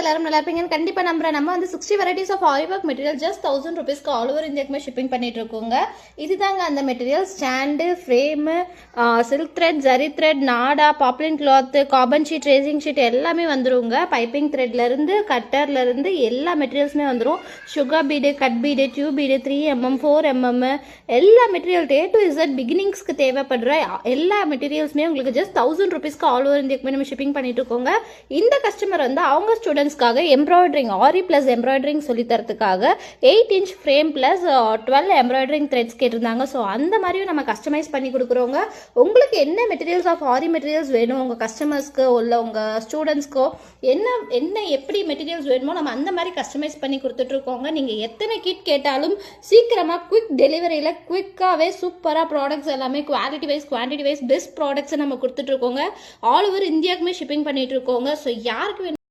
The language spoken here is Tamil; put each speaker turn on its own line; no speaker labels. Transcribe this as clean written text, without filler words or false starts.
எல்லாரும் நல்லா இருப்பீங்கன்னு கண்டிப்பாக நம்புறேன். நம்ம வந்து 60 varieties of aari work material just 1000 rupeesக்கு ஆல் ஓவர் இந்தியாவுக்குமே ஷிப்பிங் பண்ணிட்டு இருக்கோங்க. இதுதாங்க அந்த material. Stand, frame, silk thread, zari thread, நாடா, poplin cloth, carbon sheet, tracing sheet எல்லாமே வந்துருங்க. பைப்பிங் த்ரெட்லேருந்து கட்டர்லேருந்து எல்லா மெட்டீரியல்ஸுமே வந்துடும். Sugar bead, cut bead, tube bead, 3mm, 4mm எல்லா மெட்டீரியல் A to Z பிகினிங்ஸ்க்கு தேவைப்படுற எல்லா மெட்டீரியல்ஸுமே உங்களுக்கு ஜஸ்ட் 1000 rupeesக்கு ஆல் ஓவர் இந்தியாவுக்குமே நம்ம ஷிப்பிங் பண்ணிட்டு இருக்கோங்க. இந்த கஸ்டமர் வந்து அவங்க ஸ்டூடெண்ட்ஸ்க்காக எம்ப்ராய்டரிங், ஆரி பிளஸ் எம்ப்ராய்டரிங் சொல்லி தரதுக்காக 8 inch frame plus 12 embroidering threads கேட்டிருந்தாங்க. ஸோ அந்த மாதிரியும் நம்ம கஸ்டமைஸ் பண்ணி கொடுக்குறோங்க. உங்களுக்கு என்ன மெட்டீரியல்ஸ் ஆஃப் ஆரி மெட்டீரியல்ஸ் வேணும், உங்கள் கஸ்டமர்ஸ்க்கு இல்லை உங்கள் ஸ்டூடெண்ட்ஸ்க்கோ என்ன எப்படி மெட்டீரியல்ஸ் வேணுமோ நம்ம அந்த மாதிரி கஸ்டமைஸ் பண்ணி கொடுத்துட்ருக்கோங்க. நீங்கள் எத்தனை கிட் கேட்டாலும் சீக்கிரமாக குவிக் டெலிவரியில் குவிக்காகவே சூப்பராக ப்ராடக்ட்ஸ் எல்லாமே quality wise quantity wise best ப்ராடக்ட்ஸை நம்ம கொடுத்துட்ருக்கோங்க. ஆல் ஓவர் இந்தியாவுக்குமே ஷிப்பிங் பண்ணிட்டு இருக்கோங்க. ஸோ யாருக்கு